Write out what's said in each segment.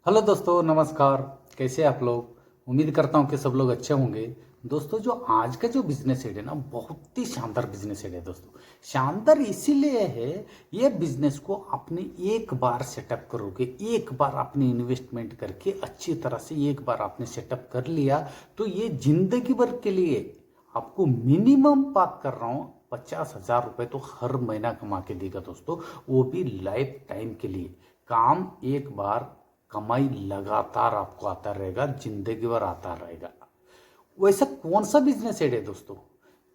Hello दोस्तों, नमस्कार। कैसे आप लोग? उम्मीद करता हूँ कि सब लोग अच्छे होंगे। दोस्तों, जो आज का जो बिजनेस हेड है ना, बहुत ही शानदार बिजनेस हेड है दोस्तों। शानदार इसीलिए है, ये बिजनेस को आपने एक बार सेटअप करोगे, एक बार आपने इन्वेस्टमेंट करके अच्छी तरह से एक बार आपने सेटअप कर लिया, तो ये जिंदगी भर के लिए आपको मिनिमम बात कर रहा हूँ 50,000 रुपये तो हर महीना कमा के देगा दोस्तों। वो भी लाइफ टाइम के लिए। काम एक बार, कमाई लगातार आपको आता रहेगा, जिंदगी भर आता रहेगा। वैसा कौन सा बिजनेस आइडिया है दोस्तों?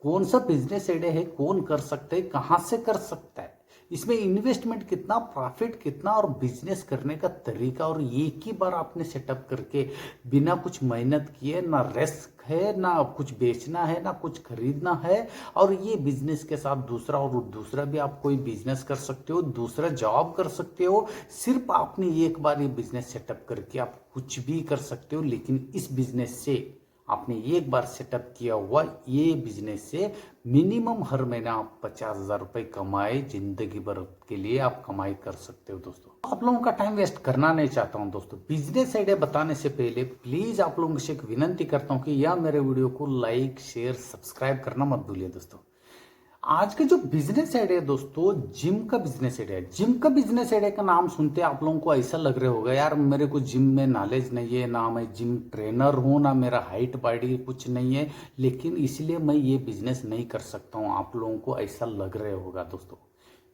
कौन सा बिजनेस आइडिया है? कौन कर सकते हैं? कहां से कर सकता है? इसमें इन्वेस्टमेंट कितना, प्रॉफिट कितना, और बिजनेस करने का तरीका, और एक ही बार आपने सेटअप करके बिना कुछ मेहनत किए, ना रिस्क है, ना कुछ बेचना है, ना कुछ खरीदना है। और ये बिजनेस के साथ दूसरा, और दूसरा भी आप कोई बिजनेस कर सकते हो, दूसरा जॉब कर सकते हो। सिर्फ आपने एक बार ये बिजनेस सेटअप करके आप कुछ भी कर सकते हो। लेकिन इस बिजनेस से आपने एक बार सेटअप किया हुआ ये बिजनेस से मिनिमम हर महीना आप 50,000 रुपये कमाए, जिंदगी भर के लिए आप कमाई कर सकते हो दोस्तों। आप लोगों का टाइम वेस्ट करना नहीं चाहता हूं दोस्तों। बिजनेस आइडिया बताने से पहले प्लीज आप लोगों से एक विनंती करता हूं कि यह मेरे वीडियो को लाइक, शेयर, सब्सक्राइब करना मत भूलिए दोस्तों। आज का जो बिजनेस आइडिया है दोस्तों, जिम का बिजनेस आइडिया है। जिम का बिजनेस आइडिया का नाम सुनते आप लोगों को ऐसा लग रहा होगा, यार मेरे को जिम में नॉलेज नहीं है, ना मैं जिम ट्रेनर हूं, ना मेरा हाइट बॉडी कुछ नहीं है, लेकिन इसलिए मैं ये बिजनेस नहीं कर सकता हूं। आप लोगों को ऐसा लग रहा होगा दोस्तों।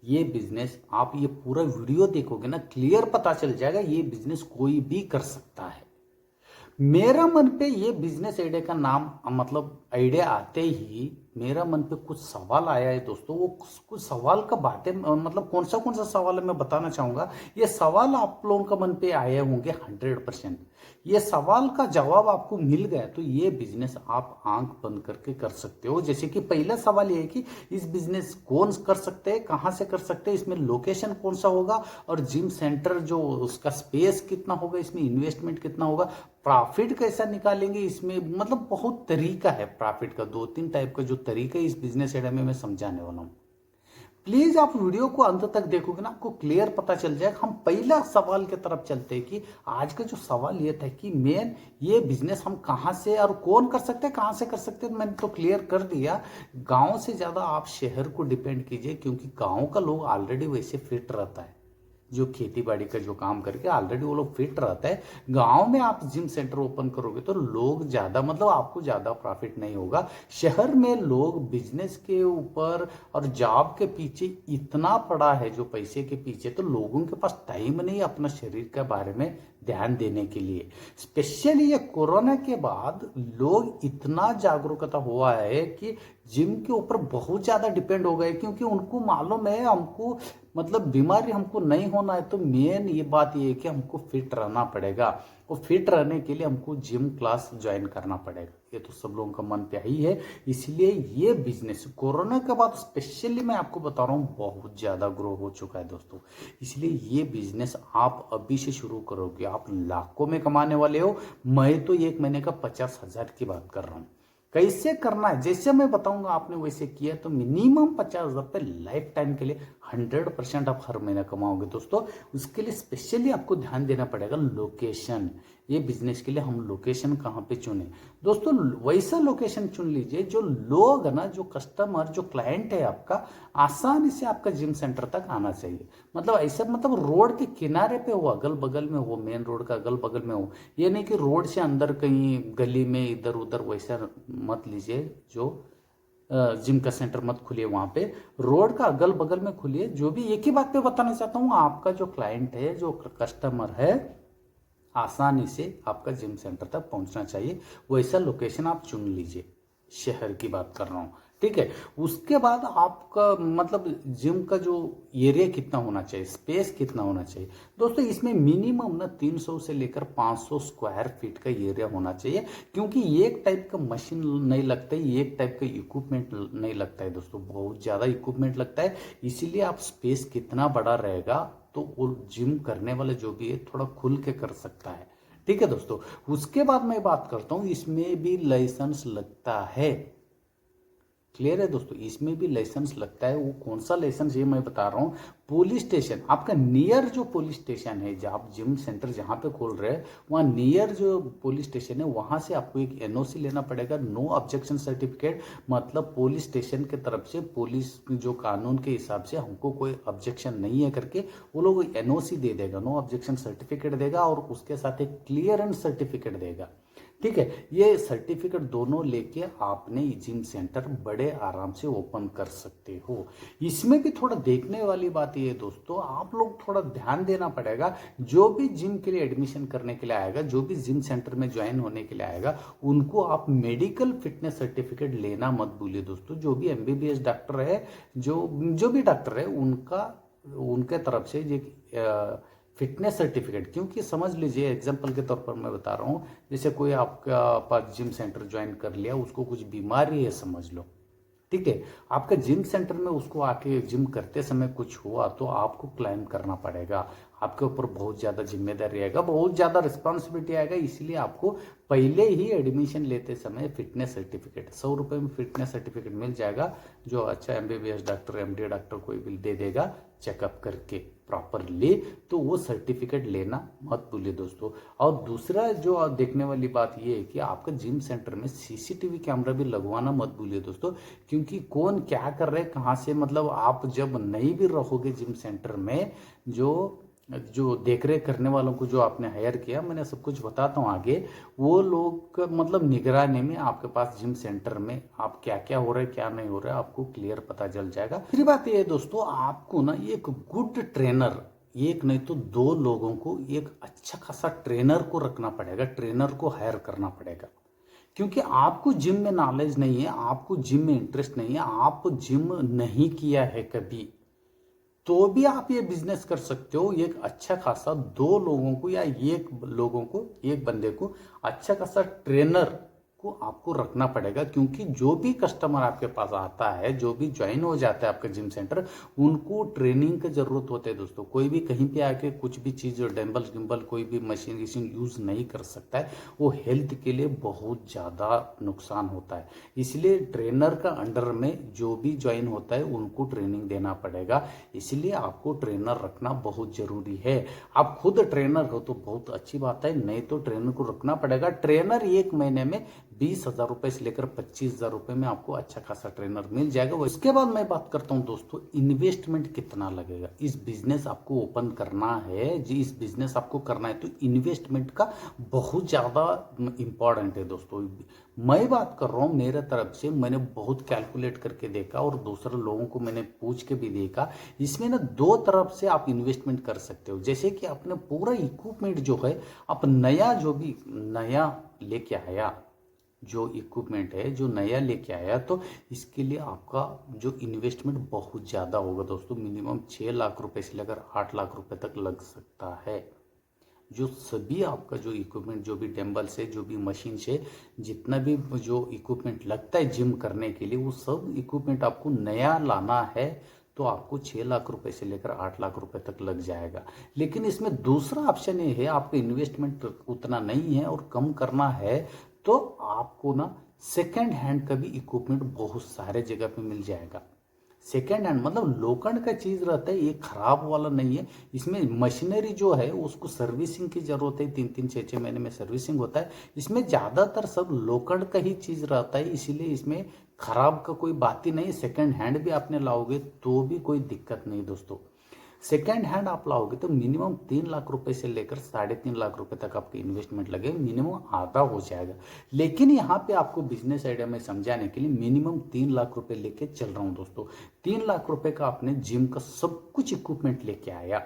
ये बिजनेस आप ये पूरा वीडियो देखोगे ना, क्लियर पता चल जाएगा ये बिजनेस कोई भी कर सकता है। मेरा मन पे ये बिजनेस आइडिया का नाम, मतलब आइडिया आते ही मेरा मन पे कुछ सवाल आया है दोस्तों। वो कुछ सवाल का बातें, मतलब कौन सा सवाल है मैं बताना चाहूंगा। ये सवाल आप लोगों का मन पे आए होंगे 100%। ये सवाल का जवाब आपको मिल गया तो ये बिजनेस आप आंख बंद करके कर सकते हो। जैसे कि पहला सवाल ये है कि इस बिजनेस कौन कर सकते हैं, कहां से कर सकते हैं, इसमें लोकेशन कौन सा होगा, और जिम सेंटर जो उसका स्पेस कितना होगा, इसमें इन्वेस्टमेंट कितना होगा, प्रॉफिट कैसा निकालेंगे इसमें। मतलब बहुत तरीका है प्रॉफिट का, 2-3 टाइप का जो तरीका है इस बिजनेस आइडिया में मैं समझाने वाला हूं। प्लीज आप वीडियो को अंत तक देखोगे ना, आपको क्लियर पता चल जाएगा। हम पहला सवाल की तरफ चलते हैं कि आज का जो सवाल ये था कि मेन ये बिजनेस हम कहां से और कौन कर सकते हैं, कहां से कर सकते हैं। मैंने तो क्लियर कर दिया। गांव से ज्यादा आप शहर को डिपेंड कीजिए, क्योंकि गांव का लोग ऑलरेडी वैसे फिट रहता है। जो खेती बाड़ी का जो काम करके ऑलरेडी वो लोग फिट रहता है। गांव में आप जिम सेंटर ओपन करोगे तो लोग ज्यादा, मतलब आपको ज्यादा प्रॉफिट नहीं होगा। शहर में लोग बिजनेस के ऊपर और जॉब के पीछे इतना पड़ा है, जो पैसे के पीछे, तो लोगों के पास टाइम नहीं अपना शरीर के बारे में ध्यान देने के लिए। स्पेशली ये कोरोना के बाद लोग इतना जागरूकता हुआ है कि जिम के ऊपर बहुत ज्यादा डिपेंड हो गए, क्योंकि उनको मालूम है हमको, मतलब बीमारी हमको नहीं होना है, तो मेन ये बात ये है कि हमको फिट रहना पड़ेगा। और फिट रहने के लिए हमको जिम क्लास ज्वाइन करना पड़ेगा। ये तो सब लोगों का मन पे ही है। इसलिए ये बिजनेस कोरोना के बाद स्पेशली मैं आपको बता रहा हूँ बहुत ज्यादा ग्रो हो चुका है दोस्तों। इसलिए ये बिजनेस आप अभी से शुरू करोगे, आप लाखों में कमाने वाले हो। मैं तो एक महीने का 50,000 की बात कर रहा हूँ। कैसे करना है जैसे मैं बताऊंगा, आपने वैसे किया तो मिनिमम 50,000 लाइफ टाइम के लिए 100% आप हर महीना कमाओगे दोस्तों। उसके लिए स्पेशली आपको ध्यान देना पड़ेगा लोकेशन। ये बिजनेस के लिए हम लोकेशन कहाँ पे चुने दोस्तों? वैसा लोकेशन चुन लीजिए जो लोग है ना, जो कस्टमर, जो क्लाइंट है आपका, आसानी से आपका जिम सेंटर तक आना चाहिए। मतलब ऐसा, मतलब रोड के किनारे पे हो, अगल बगल में हो, मेन रोड का अगल बगल में हो। ये नहीं कि रोड से अंदर कहीं गली में इधर उधर वैसा मत लीजिए। जो जिम का सेंटर मत खुलिए वहां पे, रोड का अगल बगल में खुलिए। जो भी एक ही बात पे बताना चाहता हूँ, आपका जो क्लाइंट है, जो कस्टमर है, आसानी से आपका जिम सेंटर तक पहुंचना चाहिए। वैसा लोकेशन आप चुन लीजिए। शहर की बात कर रहा हूं, ठीक है। उसके बाद आपका मतलब जिम का जो एरिया कितना होना चाहिए, स्पेस कितना होना चाहिए दोस्तों? इसमें मिनिमम ना 300 से लेकर 500 स्क्वायर फीट का एरिया होना चाहिए। क्योंकि एक टाइप का मशीन नहीं लगता है, एक टाइप का इक्विपमेंट नहीं लगता है दोस्तों, बहुत ज्यादा इक्विपमेंट लगता है। इसीलिए आप स्पेस कितना बड़ा रहेगा तो वो जिम करने वाले जो भी है थोड़ा खुल के कर सकता है, ठीक है दोस्तों। उसके बाद मैं बात करता हूं, इसमें भी लाइसेंस लगता है। क्लियर है दोस्तों? इसमें भी लाइसेंस लगता है। वो कौन सा लाइसेंस ये मैं बता रहा हूँ। पुलिस स्टेशन, आपका नियर जो पुलिस स्टेशन है, जहाँ आप जिम सेंटर जहाँ पे खोल रहे हैं वहाँ नियर जो पुलिस स्टेशन है वहाँ से आपको एक एनओसी लेना पड़ेगा, नो ऑब्जेक्शन सर्टिफिकेट। मतलब पुलिस स्टेशन के तरफ से, पुलिस जो कानून के हिसाब से हमको कोई ऑब्जेक्शन नहीं है करके वो लोग एनओसी दे देगा, नो ऑब्जेक्शन सर्टिफिकेट देगा, और उसके साथ एक क्लियरेंस सर्टिफिकेट देगा। ठीक है, ये सर्टिफिकेट दोनों लेके आपने जिम सेंटर बड़े आराम से ओपन कर सकते हो। इसमें भी थोड़ा देखने वाली बात ये है दोस्तों, आप लोग थोड़ा ध्यान देना पड़ेगा। जो भी जिम के लिए एडमिशन करने के लिए आएगा, जो भी जिम सेंटर में ज्वाइन होने के लिए आएगा, उनको आप मेडिकल फिटनेस सर्टिफिकेट लेना मत भूलिए दोस्तों। जो भी एमबीबीएस डॉक्टर है, जो भी डॉक्टर है, उनके तरफ से ये फिटनेस सर्टिफिकेट, क्योंकि समझ लीजिए एग्जांपल के तौर पर मैं बता रहा हूँ, जैसे कोई आपका पास जिम सेंटर ज्वाइन कर लिया, उसको कुछ बीमारी है समझ लो, ठीक है, आपका जिम सेंटर में उसको आके जिम करते समय कुछ हुआ तो आपको क्लेम करना पड़ेगा। आपके ऊपर बहुत ज़्यादा जिम्मेदारी आएगा, बहुत ज़्यादा रिस्पॉन्सिबिलिटी आएगा। इसलिए आपको पहले ही एडमिशन लेते समय फिटनेस सर्टिफिकेट, 100 रुपये में फिटनेस सर्टिफिकेट मिल जाएगा, जो अच्छा एमबीबीएस डॉक्टर, एमडी डॉक्टर कोई भी दे देगा चेकअप करके प्रॉपरली। तो वो सर्टिफिकेट लेना मत भूलिए दोस्तों। और दूसरा जो देखने वाली बात ये है कि आपका जिम सेंटर में सीसीटीवी कैमरा भी लगवाना मत भूलिए दोस्तों, क्योंकि कौन क्या कर रहे हैं, कहाँ से, मतलब आप जब नहीं भी रहोगे जिम सेंटर में, जो देख रेख करने वालों को जो आपने हायर किया, मैंने सब कुछ बताता हूँ आगे, वो लोग मतलब निगरानी में आपके पास जिम सेंटर में आप क्या क्या हो रहा है क्या नहीं हो रहा है आपको क्लियर पता चल जाएगा। फिर बात ये है दोस्तों, आपको ना एक गुड ट्रेनर, एक नहीं तो 2 लोगों को, एक अच्छा खासा ट्रेनर को रखना पड़ेगा, ट्रेनर को हायर करना पड़ेगा। क्योंकि आपको जिम में नॉलेज नहीं है, आपको जिम में इंटरेस्ट नहीं है, आप जिम नहीं किया है कभी, तो भी आप ये बिजनेस कर सकते हो। एक अच्छा खासा 2 लोगों को या एक बंदे को अच्छा खासा ट्रेनर को आपको रखना पड़ेगा, क्योंकि जो भी कस्टमर आपके पास आता है, जो भी ज्वाइन हो जाता है आपका जिम सेंटर, उनको ट्रेनिंग की जरूरत होती है दोस्तों। कोई भी कहीं पे आके कुछ भी चीज़, डम्बल गिम्बल कोई भी मशीन यूज़ नहीं कर सकता है, वो हेल्थ के लिए बहुत ज़्यादा नुकसान होता है। इसलिए ट्रेनर का अंडर में जो भी ज्वाइन होता है उनको ट्रेनिंग देना पड़ेगा, इसलिए आपको ट्रेनर रखना बहुत जरूरी है। आप खुद ट्रेनर हो तो बहुत अच्छी बात है, नहीं तो ट्रेनर को रखना पड़ेगा। ट्रेनर 1 महीने में 20,000 रुपए से लेकर 25,000 रुपए में आपको अच्छा खासा ट्रेनर मिल जाएगा। उसके बाद मैं बात करता हूं दोस्तों, इन्वेस्टमेंट कितना लगेगा। इस बिजनेस आपको ओपन करना है, जी इस बिजनेस आपको करना है, तो इन्वेस्टमेंट का बहुत ज़्यादा इंपॉर्टेंट है दोस्तों। मैं बात कर रहा हूँ मेरे तरफ से, मैंने बहुत कैलकुलेट करके देखा और दूसरे लोगों को मैंने पूछ के भी देखा। इसमें ना 2 तरफ से आप इन्वेस्टमेंट कर सकते हो। जैसे कि आपने पूरा इक्विपमेंट जो है, आप नया लेके आया, जो इक्विपमेंट है जो नया लेके आया, तो इसके लिए आपका जो इन्वेस्टमेंट बहुत ज़्यादा होगा दोस्तों। मिनिमम 6 लाख रुपए से लेकर 8 लाख रुपए तक लग सकता है। जो सभी आपका जो इक्विपमेंट, जो भी डम्बल से, जो भी मशीन से, जितना भी जो इक्विपमेंट लगता है जिम करने के लिए, वो सब इक्विपमेंट आपको नया लाना है तो आपको 6 लाख रुपए से लेकर 8 लाख रुपए तक लग जाएगा। लेकिन इसमें दूसरा ऑप्शन ये है, आपका इन्वेस्टमेंट उतना नहीं है और कम करना है, तो आपको ना सेकेंड हैंड का भी इक्विपमेंट बहुत सारे जगह पे मिल जाएगा। सेकेंड हैंड मतलब लोखंड का चीज रहता है, ये खराब वाला नहीं है। इसमें मशीनरी जो है उसको सर्विसिंग की जरूरत है, 3-3 6-6 महीने में सर्विसिंग होता है। इसमें ज्यादातर सब लोखंड का ही चीज रहता है, इसीलिए इसमें खराब का कोई बात ही नहीं। सेकेंड हैंड भी आपने लाओगे तो भी कोई दिक्कत नहीं दोस्तों। सेकेंड हैंड आप लाओगे तो मिनिमम 3 लाख रुपए से लेकर 3.5 लाख रुपए तक आपकी इन्वेस्टमेंट लगे, मिनिमम आधा हो जाएगा। लेकिन यहाँ पे आपको बिजनेस आइडिया में समझाने के लिए मिनिमम 3 लाख रुपए लेके चल रहा हूँ दोस्तों। 3 लाख रुपए का आपने जिम का सब कुछ इक्विपमेंट लेके आया,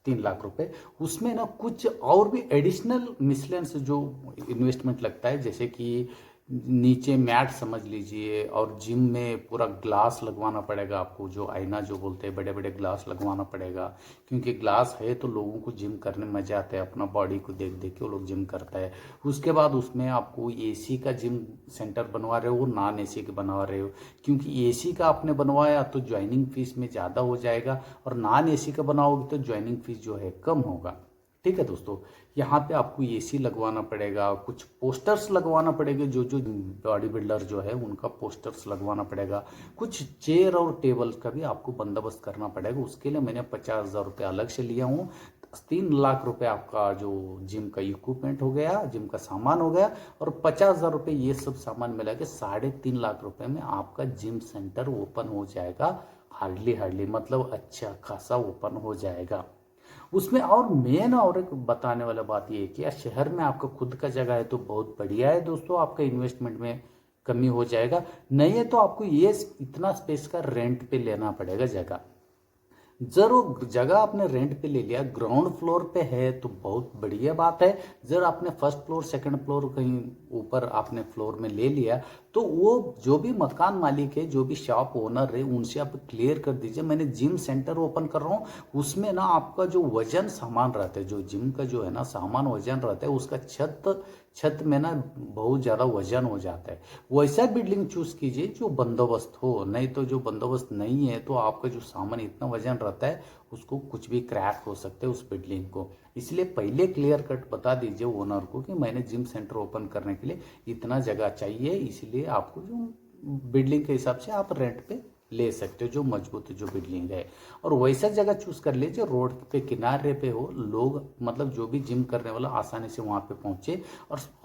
3 लाख रुपए, उसमें ना कुछ और भी एडिशनल मिसलेंस जो इन्वेस्टमेंट लगता है, जैसे कि नीचे मैट समझ लीजिए, और जिम में पूरा ग्लास लगवाना पड़ेगा आपको, जो आईना जो बोलते हैं, बड़े बड़े ग्लास लगवाना पड़ेगा। क्योंकि ग्लास है तो लोगों को जिम करने में मजा आता है, अपना बॉडी को देख देख के वो लोग जिम करता है। उसके बाद उसमें आपको एसी का जिम सेंटर बनवा रहे हो, नॉन एसी का बनवा रहे हो, क्योंकि एसी का आपने बनवाया तो ज्वाइनिंग फीस में ज़्यादा हो जाएगा, और नॉन एसी का बनाओगे तो ज्वाइनिंग फीस जो है कम होगा। ठीक है दोस्तों, यहाँ पे आपको एसी लगवाना पड़ेगा, कुछ पोस्टर्स लगवाना पड़ेगा, जो जो बॉडी बिल्डर जो है उनका पोस्टर्स लगवाना पड़ेगा, कुछ चेयर और टेबल का भी आपको बंदोबस्त करना पड़ेगा। उसके लिए मैंने 50,000 रुपये अलग से लिया हूँ। 3 लाख रुपए आपका जो जिम का इक्विपमेंट हो गया, जिम का सामान हो गया, और 50,000 रुपये ये सब सामान मिला के 3.5 लाख रुपए में आपका जिम सेंटर ओपन हो जाएगा। हार्डली मतलब अच्छा खासा ओपन हो जाएगा उसमें। और मेन और एक बताने वाला बात ये है कि यार शहर में आपका खुद का जगह है तो बहुत बढ़िया है दोस्तों, आपका इन्वेस्टमेंट में कमी हो जाएगा। नहीं है तो आपको ये इतना स्पेस का रेंट पे लेना पड़ेगा जगह। जरूर जगह आपने रेंट पे ले लिया, ग्राउंड फ्लोर पे है तो बहुत बढ़िया बात है। जब आपने फर्स्ट फ्लोर सेकंड फ्लोर कहीं ऊपर आपने फ्लोर में ले लिया तो वो जो भी मकान मालिक है, जो भी शॉप ओनर है, उनसे आप क्लियर कर दीजिए मैंने जिम सेंटर ओपन कर रहा हूँ, उसमें ना आपका जो वजन सामान रहता है, जो जिम का जो है ना सामान वजन रहता है, उसका छत में ना बहुत ज़्यादा वजन हो जाता है। वैसा बिल्डिंग चूज कीजिए जो बंदोबस्त हो, नहीं तो जो बंदोबस्त नहीं है तो आपका जो सामान इतना वजन रहता है उसको कुछ भी क्रैक हो सकते हैं उस बिल्डिंग को। इसलिए पहले क्लियर कट बता दीजिए ओनर को कि मैंने जिम सेंटर ओपन करने के लिए इतना जगह चाहिए, इसलिए आपको जो बिल्डिंग के हिसाब से आप रेंट पे ले सकते हो, जो मजबूत जो बिल्डिंग है। और वैसा जगह चूज कर लीजिए रोड पे किनारे पे हो, लोग मतलब जो भी जिम करने वाला आसानी से वहाँ पे पहुँचे।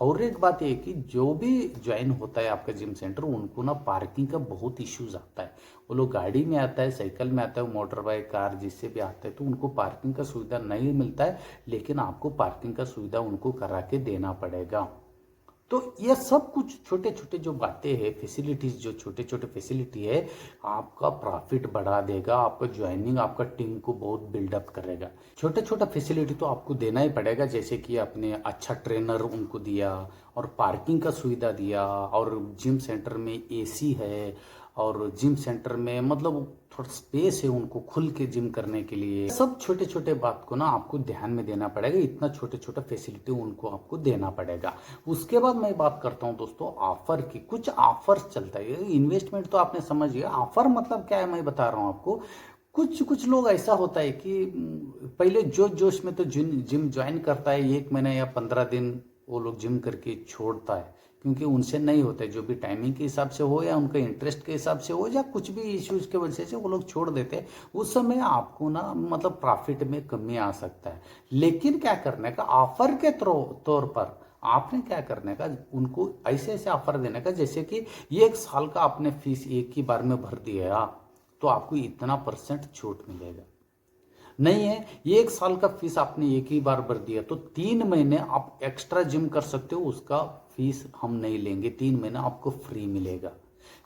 और एक बात ये कि जो भी ज्वाइन होता है आपका जिम सेंटर, उनको ना पार्किंग का बहुत इश्यूज आता है। वो लोग गाड़ी में आता है, साइकिल में आता है, मोटर बाइक कार जिससे भी आता है, तो उनको पार्किंग का सुविधा नहीं मिलता है, लेकिन आपको पार्किंग का सुविधा उनको करा के देना पड़ेगा। तो ये सब कुछ छोटे छोटे जो बातें हैं, फैसिलिटीज जो छोटे छोटे फैसिलिटी है, आपका प्रॉफिट बढ़ा देगा, आपका ज्वाइनिंग आपका टीम को बहुत बिल्डअप करेगा। छोटे छोटा फैसिलिटी तो आपको देना ही पड़ेगा, जैसे कि आपने अच्छा ट्रेनर उनको दिया और पार्किंग का सुविधा दिया, और जिम सेंटर में एसी है, और जिम सेंटर में मतलब थोड़ा स्पेस है उनको खुल के जिम करने के लिए। सब छोटे छोटे बात को ना आपको ध्यान में देना पड़ेगा, इतना छोटे छोटे फैसिलिटी उनको आपको देना पड़ेगा। उसके बाद मैं बात करता हूँ दोस्तों ऑफर की। कुछ ऑफर चलता है, इन्वेस्टमेंट तो आपने समझ लिया, ऑफर मतलब क्या है मैं बता रहा हूँ आपको। कुछ कुछ लोग ऐसा होता है कि पहले जोश जोश में तो जिम ज्वाइन करता है, 1 महीना या 15 दिन वो लोग जिम करके छोड़ता है, क्योंकि उनसे नहीं होता है, जो भी टाइमिंग के हिसाब से हो या उनके इंटरेस्ट के हिसाब से हो या कुछ भी इश्यूज के वजह से वो लोग छोड़ देते हैं। उस समय आपको ना मतलब प्रॉफिट में कमी आ सकता है। लेकिन क्या करने का, ऑफर के तौर पर आपने क्या करने का, उनको ऐसे ऐसे ऑफर देने का, जैसे कि 1 साल का आपने फीस एक ही बार में भर दिया तो आपको इतना % छूट मिलेगा। नहीं है 1 साल का फीस आपने एक ही बार भर दिया तो 3 महीने आप एक्स्ट्रा जिम कर सकते हो, उसका फीस हम नहीं लेंगे, 3 महीना आपको फ्री मिलेगा।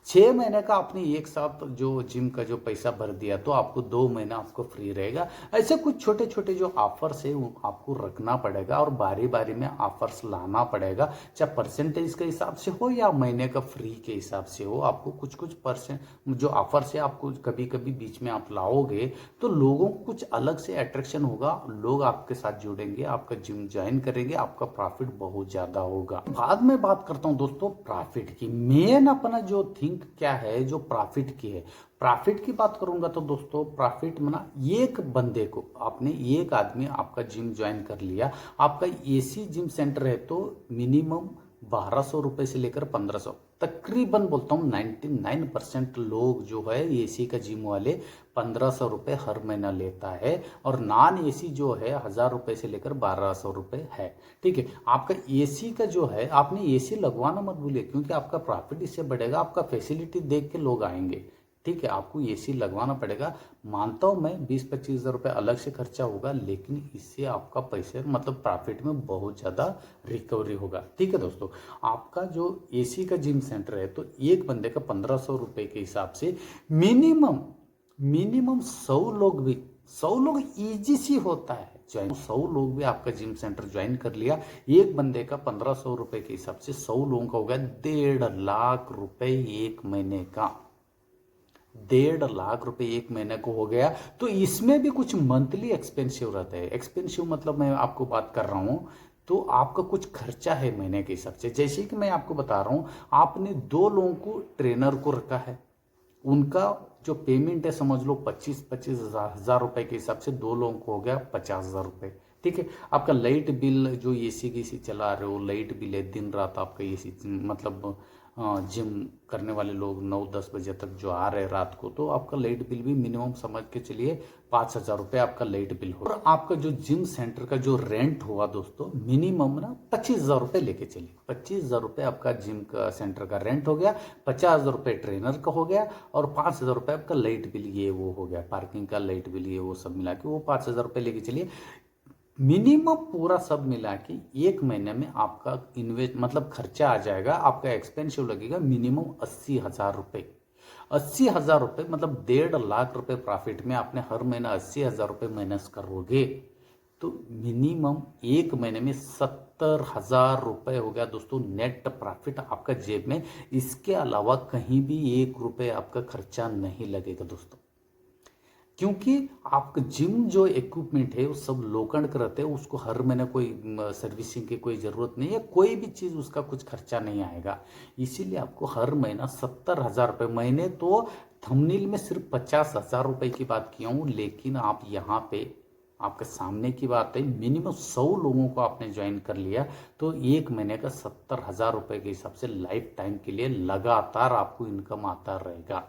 6 महीने का आपने एक साथ जो जिम का जो पैसा भर दिया तो आपको 2 महीना आपको फ्री रहेगा। ऐसे कुछ छोटे छोटे जो ऑफर्स है वो आपको रखना पड़ेगा और बारी बारी में ऑफर्स लाना पड़ेगा, चाहे परसेंटेज के हिसाब से हो या महीने का फ्री के हिसाब से हो। आपको कुछ कुछ परसेंट जो ऑफर्स है आपको कभी कभी बीच में आप लाओगे तो लोगों को कुछ अलग से अट्रैक्शन होगा, लोग आपके साथ जुड़ेंगे, आपका जिम ज्वाइन करेंगे, आपका प्रॉफिट बहुत ज्यादा होगा। बाद में बात करता हूँ दोस्तों प्रॉफिट की। मेन अपना जो थिंक क्या है, जो प्रॉफिट की है, प्रॉफिट की बात करूंगा तो दोस्तों प्रॉफिट मना एक बंदे को, आपने एक आदमी आपका जिम ज्वाइन कर लिया, आपका एसी जिम सेंटर है तो मिनिमम 1200 रुपए से लेकर 1500, तकरीबन बोलता हूँ 99% लोग जो है एसी का जिम वाले 1500 रुपये हर महीना लेता है, और नॉन एसी जो है 1000 रुपये से लेकर 1200 रुपये है। ठीक है, आपका एसी का जो है आपने एसी लगवाना मत भूलिए, क्योंकि आपका प्रॉफिट इससे बढ़ेगा, आपका फैसिलिटी देख के लोग आएंगे। ठीक है, आपको एसी लगवाना पड़ेगा, मानता हूं मैं 20-25 हज़ार रुपये अलग से खर्चा होगा, लेकिन इससे आपका पैसे मतलब प्रॉफिट में बहुत ज़्यादा रिकवरी होगा। ठीक है दोस्तों, आपका जो एसी का जिम सेंटर है तो एक बंदे का 1500 रुपये के हिसाब से मिनिमम 100 लोग इजी सी होता है ज्वाइन। 100 लोग भी आपका जिम सेंटर ज्वाइन कर लिया, एक बंदे का 1500 रुपये के हिसाब से 100 लोगों का हो गया 1.5 लाख रुपए एक महीने का। 1.5 लाख रुपए एक महीने को हो गया। तो इसमें भी कुछ मंथली एक्सपेंसिव रहता है। एक्सपेंसिव मतलब मैं आपको बात कर रहा हूं तो आपका कुछ खर्चा है महीने के हिसाब से। जैसे कि मैं आपको बता रहा हूं, आपने 2 लोगों को ट्रेनर को रखा है, उनका जो पेमेंट है समझ लो 25-25 हज़ार रुपए के हिसाब से 2 लोगों को हो गया 50,000 रुपए। ठीक है। आपका लाइट बिल जो एसी की सी चला रहे हो, लाइट बिल है, दिन रात आपका एसी मतलब जिम करने वाले लोग 9-10 बजे तक जो आ रहे हैं रात को, तो आपका लाइट बिल भी मिनिमम समझ के चलिए 5,000 रुपये आपका लाइट बिल हो। और आपका जो जिम सेंटर का जो रेंट हुआ दोस्तों, मिनिमम ना 25,000 रुपये लेके चलिए। 25,000 रुपये आपका जिम का सेंटर का रेंट हो गया, 50,000 रुपये ट्रेनर का हो गया, और 5,000 रुपये आपका लाइट बिल ये वो हो गया, पार्किंग का लाइट बिल ये वो सब मिला के वो 5,000 रुपये लेके चलिए। मिनिमम पूरा सब मिला के एक महीने में आपका इन्वेस्ट मतलब खर्चा आ जाएगा, आपका एक्सपेंसिव लगेगा मिनिमम 80,000 रुपये। 80,000 रुपये मतलब 1.5 लाख रुपये प्रॉफिट में आपने हर महीना 80,000 रुपये माइनस करोगे तो मिनिमम एक महीने में 70,000 रुपये हो गया दोस्तों नेट प्रॉफिट आपका जेब में। इसके अलावा कहीं भी 1 रुपये आपका खर्चा नहीं लगेगा दोस्तों, क्योंकि आपका जिम जो इक्विपमेंट है वो सब लोखंड का रहते हैं, उसको हर महीने कोई सर्विसिंग की कोई ज़रूरत नहीं है, कोई भी चीज़ उसका कुछ खर्चा नहीं आएगा। इसीलिए आपको हर महीना 70,000 रुपये, महीने तो थंबनेल में सिर्फ 50,000 रुपये की बात किया हूँ, लेकिन आप यहाँ पे आपके सामने की बात है, मिनिमम 100 लोगों को आपने ज्वाइन कर लिया तो एक महीने का 70,000 रुपये के हिसाब से लाइफ टाइम के लिए लगातार आपको इनकम आता रहेगा।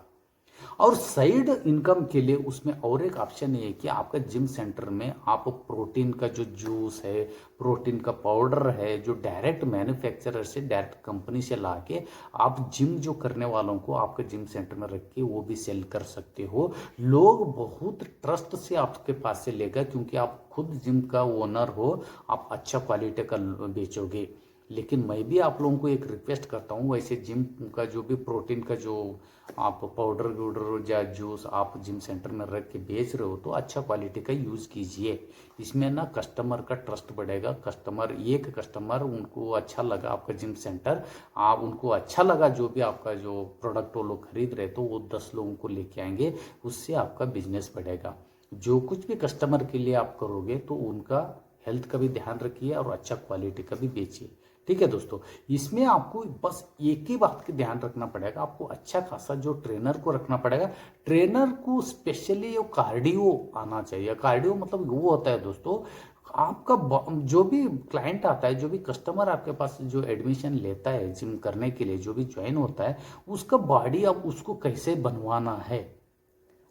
और साइड इनकम के लिए उसमें और एक ऑप्शन ये है कि आपका जिम सेंटर में आप प्रोटीन का जो जूस है, प्रोटीन का पाउडर है, जो डायरेक्ट मैन्युफैक्चरर से डायरेक्ट कंपनी से लाके आप जिम जो करने वालों को आपके जिम सेंटर में रख के वो भी सेल कर सकते हो। लोग बहुत ट्रस्ट से आपके पास से लेगा, क्योंकि आप खुद जिम का ओनर हो, आप अच्छा क्वालिटी का बेचोगे। लेकिन मैं भी आप लोगों को एक रिक्वेस्ट करता हूँ, वैसे जिम का जो भी प्रोटीन का जो आप पाउडर वूडर या जूस आप जिम सेंटर में रख के बेच रहे हो तो अच्छा क्वालिटी का यूज़ कीजिए। इसमें ना कस्टमर का ट्रस्ट बढ़ेगा। कस्टमर, एक कस्टमर उनको अच्छा लगा आपका जिम सेंटर, आप उनको अच्छा लगा जो भी आपका जो प्रोडक्ट वो लोग खरीद रहे तो वो 10 लोगों को लेके आएंगे, उससे आपका बिजनेस बढ़ेगा। जो कुछ भी कस्टमर के लिए आप करोगे तो उनका हेल्थ का भी ध्यान रखिए और अच्छा क्वालिटी का भी बेचिए। ठीक है दोस्तों, इसमें आपको बस एक ही बात का ध्यान रखना पड़ेगा, आपको अच्छा खासा जो ट्रेनर को रखना पड़ेगा। ट्रेनर को स्पेशली वो कार्डियो आना चाहिए। कार्डियो मतलब वो होता है दोस्तों, आपका जो भी क्लाइंट आता है, जो भी कस्टमर आपके पास जो एडमिशन लेता है जिम करने के लिए, जो भी ज्वाइन होता है, उसका बॉडी अब उसको कैसे बनवाना है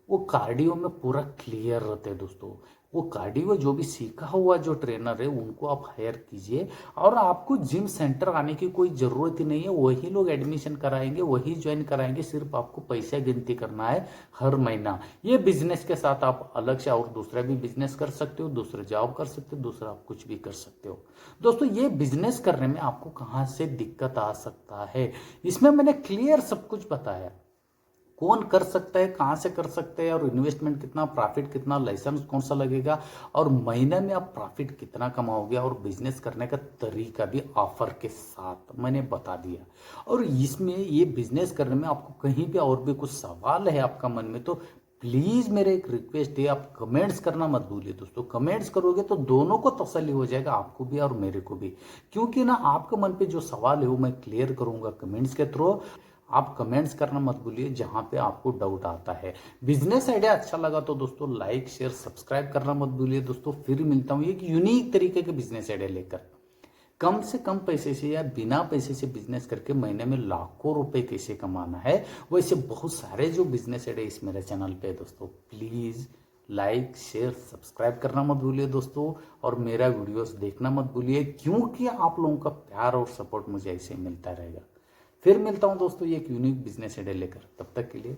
वो कार्डियो में पूरा क्लियर रहते हैं दोस्तों। वो कार्डियो जो भी सीखा हुआ जो ट्रेनर है उनको आप हायर कीजिए, और आपको जिम सेंटर आने की कोई ज़रूरत ही नहीं है। वही लोग एडमिशन कराएंगे, वही ज्वाइन कराएंगे, सिर्फ आपको पैसा गिनती करना है हर महीना। ये बिजनेस के साथ आप अलग से और दूसरा भी बिजनेस कर सकते हो, दूसरे जॉब कर सकते हो, दूसरा आप कुछ भी कर सकते हो। दोस्तों ये बिजनेस करने में आपको कहाँ से दिक्कत आ सकता है, इसमें मैंने क्लियर सब कुछ बताया। कौन कर सकता है, कहाँ से कर सकते हैं, और इन्वेस्टमेंट कितना, प्रॉफिट कितना, लाइसेंस कौन सा लगेगा, और महीने में आप प्रॉफिट कितना कमाओगे, और बिजनेस करने का तरीका भी ऑफर के साथ मैंने बता दिया। और इसमें ये बिजनेस करने में आपको कहीं पे और भी कुछ सवाल है आपका मन में तो प्लीज़ मेरे एक रिक्वेस्ट है, आप कमेंट्स करना मत भूलिए दोस्तों। कमेंट्स करोगे तो दोनों को तसल्ली हो जाएगा, आपको भी और मेरे को भी, क्योंकि ना आपके मन पे जो सवाल है वो मैं क्लियर करूंगा कमेंट्स के थ्रू। आप कमेंट्स करना मत भूलिए जहां पे आपको डाउट आता है। बिजनेस आइडिया अच्छा लगा तो दोस्तों लाइक शेयर सब्सक्राइब करना मत भूलिए दोस्तों। फिर मिलता हूं एक यूनिक तरीके के बिजनेस आइडिया लेकर। कम से कम पैसे से या बिना पैसे से बिजनेस करके महीने में लाखों रुपए कैसे कमाना है, वैसे बहुत सारे जो बिजनेस आइडिया इस मेरे चैनल पे है दोस्तों। प्लीज़ लाइक शेयर सब्सक्राइब करना मत भूलिए दोस्तों, और मेरा वीडियोस देखना मत भूलिए, क्योंकि आप लोगों का प्यार और सपोर्ट मुझे ऐसे मिलता रहेगा। फिर मिलता हूं दोस्तों एक यूनिक बिजनेस आइडिया लेकर, तब तक के लिए